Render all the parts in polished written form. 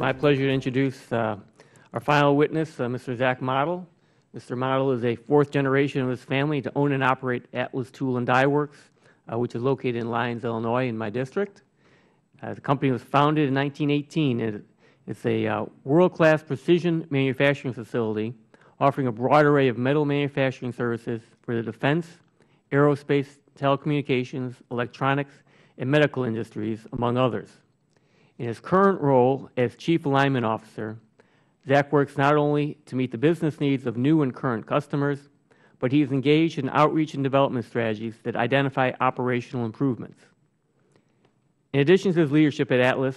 my pleasure to introduce our final witness, Mr. Zach Mottl. Mr. Mottl is a fourth generation of his family to own and operate Atlas Tool and Die Works, which is located in Lyons, Illinois, in my district. The company was founded in 1918, and it's a world-class precision manufacturing facility offering a broad array of metal manufacturing services for the defense, aerospace, telecommunications, electronics, and medical industries, among others. In his current role as Chief Alignment Officer, Zach works not only to meet the business needs of new and current customers, but he is engaged in outreach and development strategies that identify operational improvements. In addition to his leadership at Atlas,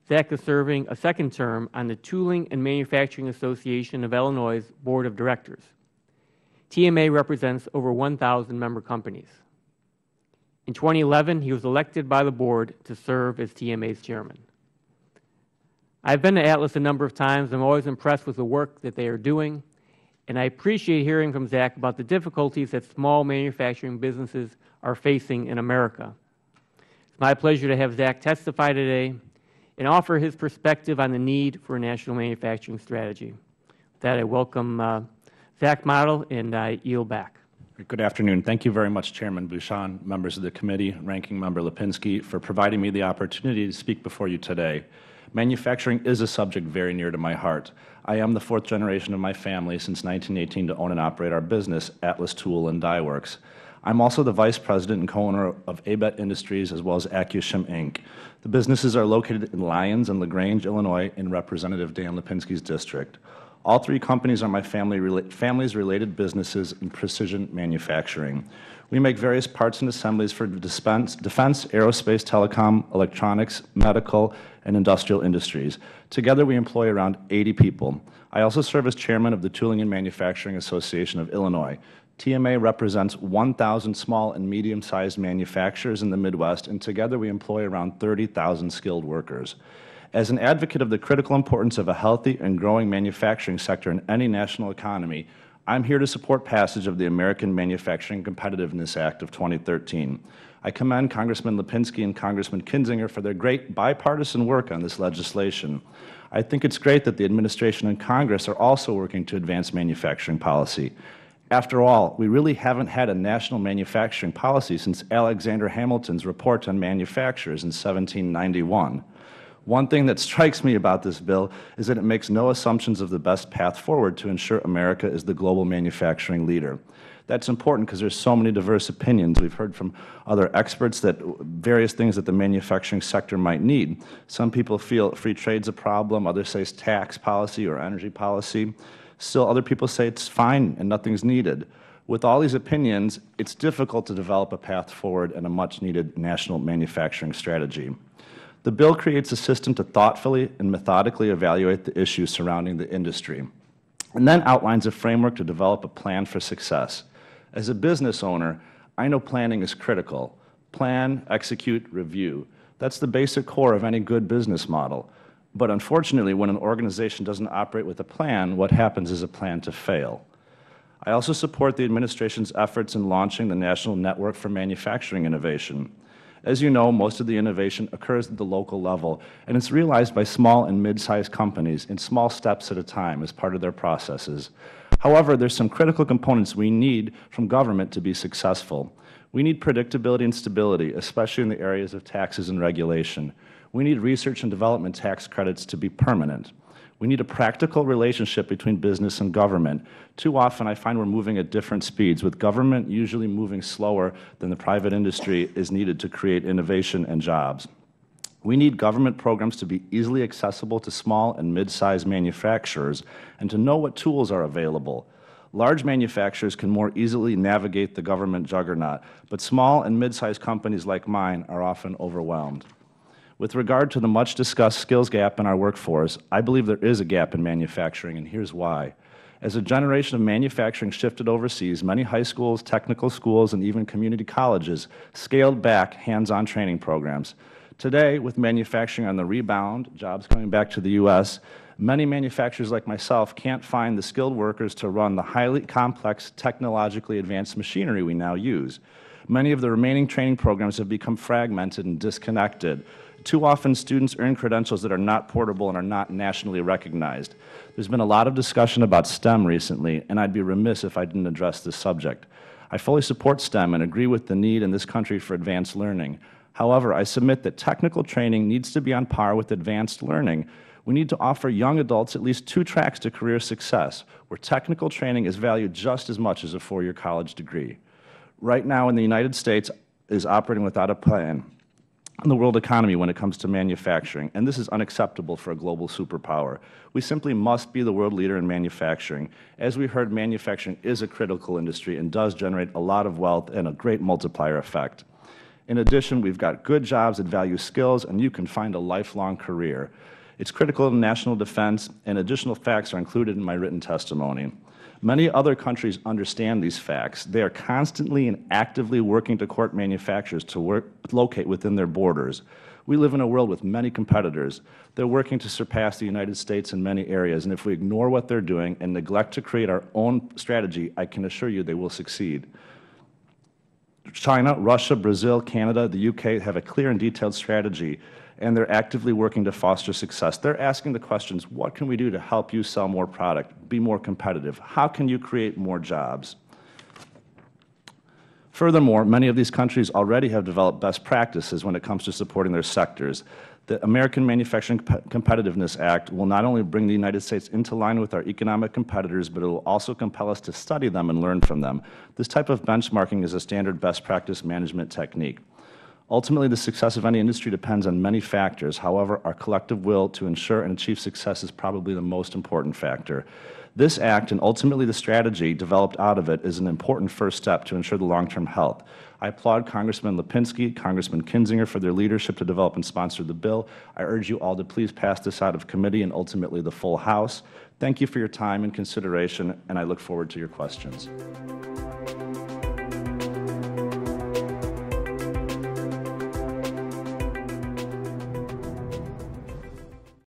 Zach is serving a second term on the Tooling and Manufacturing Association of Illinois' Board of Directors. TMA represents over 1,000 member companies. In 2011, he was elected by the board to serve as TMA's chairman. I've been to Atlas a number of times. I'm always impressed with the work that they are doing, and I appreciate hearing from Zach about the difficulties that small manufacturing businesses are facing in America. It's my pleasure to have Zach testify today and offer his perspective on the need for a national manufacturing strategy. With that, I welcome Zach Mottl, and I yield back. Good afternoon. Thank you very much, Chairman Bouchon, members of the committee, Ranking Member Lipinski, for providing me the opportunity to speak before you today. Manufacturing is a subject very near to my heart. I am the fourth generation of my family since 1918 to own and operate our business, Atlas Tool and Die Works. I'm also the Vice President and co-owner of ABET Industries as well as AccuShim, Inc. The businesses are located in Lyons and LaGrange, Illinois, in Representative Dan Lipinski's district. All three companies are my family's related businesses in precision manufacturing. We make various parts and assemblies for defense, aerospace, telecom, electronics, medical, and industrial industries. Together, we employ around 80 people. I also serve as chairman of the Tooling and Manufacturing Association of Illinois. TMA represents 1,000 small and medium-sized manufacturers in the Midwest, and together we employ around 30,000 skilled workers. As an advocate of the critical importance of a healthy and growing manufacturing sector in any national economy, I'm here to support passage of the American Manufacturing Competitiveness Act of 2013. I commend Congressman Lipinski and Congressman Kinzinger for their great bipartisan work on this legislation. I think it's great that the administration and Congress are also working to advance manufacturing policy. After all, we really haven't had a national manufacturing policy since Alexander Hamilton's report on manufacturers in 1791. One thing that strikes me about this bill is that it makes no assumptions of the best path forward to ensure America is the global manufacturing leader. That's important because there's so many diverse opinions. We've heard from other experts that various things that the manufacturing sector might need. Some people feel free trade's a problem, others say it's tax policy or energy policy. Still, other people say it's fine and nothing's needed. With all these opinions, it's difficult to develop a path forward and a much-needed national manufacturing strategy. The bill creates a system to thoughtfully and methodically evaluate the issues surrounding the industry, and then outlines a framework to develop a plan for success. As a business owner, I know planning is critical. Plan, execute, review. That's the basic core of any good business model. But unfortunately, when an organization doesn't operate with a plan, what happens is a plan to fail. I also support the administration's efforts in launching the National Network for Manufacturing Innovation. As you know, most of the innovation occurs at the local level, and it's realized by small and mid-sized companies in small steps at a time as part of their processes. However, there's some critical components we need from government to be successful. We need predictability and stability, especially in the areas of taxes and regulation. We need research and development tax credits to be permanent. We need a practical relationship between business and government. Too often I find we're moving at different speeds, with government usually moving slower than the private industry is needed to create innovation and jobs. We need government programs to be easily accessible to small and mid-sized manufacturers and to know what tools are available. Large manufacturers can more easily navigate the government juggernaut, but small and mid-sized companies like mine are often overwhelmed. With regard to the much-discussed skills gap in our workforce, I believe there is a gap in manufacturing, and here's why. As a generation of manufacturing shifted overseas, many high schools, technical schools, and even community colleges scaled back hands-on training programs. Today, with manufacturing on the rebound, jobs coming back to the U.S., many manufacturers like myself can't find the skilled workers to run the highly complex, technologically advanced machinery we now use. Many of the remaining training programs have become fragmented and disconnected. Too often, students earn credentials that are not portable and are not nationally recognized. There's been a lot of discussion about STEM recently, and I'd be remiss if I didn't address this subject. I fully support STEM and agree with the need in this country for advanced learning. However, I submit that technical training needs to be on par with advanced learning. We need to offer young adults at least 2 tracks to career success, where technical training is valued just as much as a 4-year college degree. Right now in the United States is operating without a plan in the world economy when it comes to manufacturing, and this is unacceptable for a global superpower. We simply must be the world leader in manufacturing. As we heard, manufacturing is a critical industry and does generate a lot of wealth and a great multiplier effect. In addition, we've got good jobs that value skills, and you can find a lifelong career. It's critical to national defense, and additional facts are included in my written testimony. Many other countries understand these facts. They are constantly and actively working to court manufacturers to locate within their borders. We live in a world with many competitors. They're working to surpass the United States in many areas, and if we ignore what they're doing and neglect to create our own strategy, I can assure you they will succeed. China, Russia, Brazil, Canada, the UK have a clear and detailed strategy, and they're actively working to foster success. They're asking the questions, what can we do to help you sell more product, be more competitive? How can you create more jobs? Furthermore, many of these countries already have developed best practices when it comes to supporting their sectors. The American Manufacturing Competitiveness Act will not only bring the United States into line with our economic competitors, but it will also compel us to study them and learn from them. This type of benchmarking is a standard best practice management technique. Ultimately, the success of any industry depends on many factors. However, our collective will to ensure and achieve success is probably the most important factor. This act, and ultimately the strategy developed out of it, is an important first step to ensure the long-term health. I applaud Congressman Lipinski, Congressman Kinzinger for their leadership to develop and sponsor the bill. I urge you all to please pass this out of committee and ultimately the full House. Thank you for your time and consideration, and I look forward to your questions.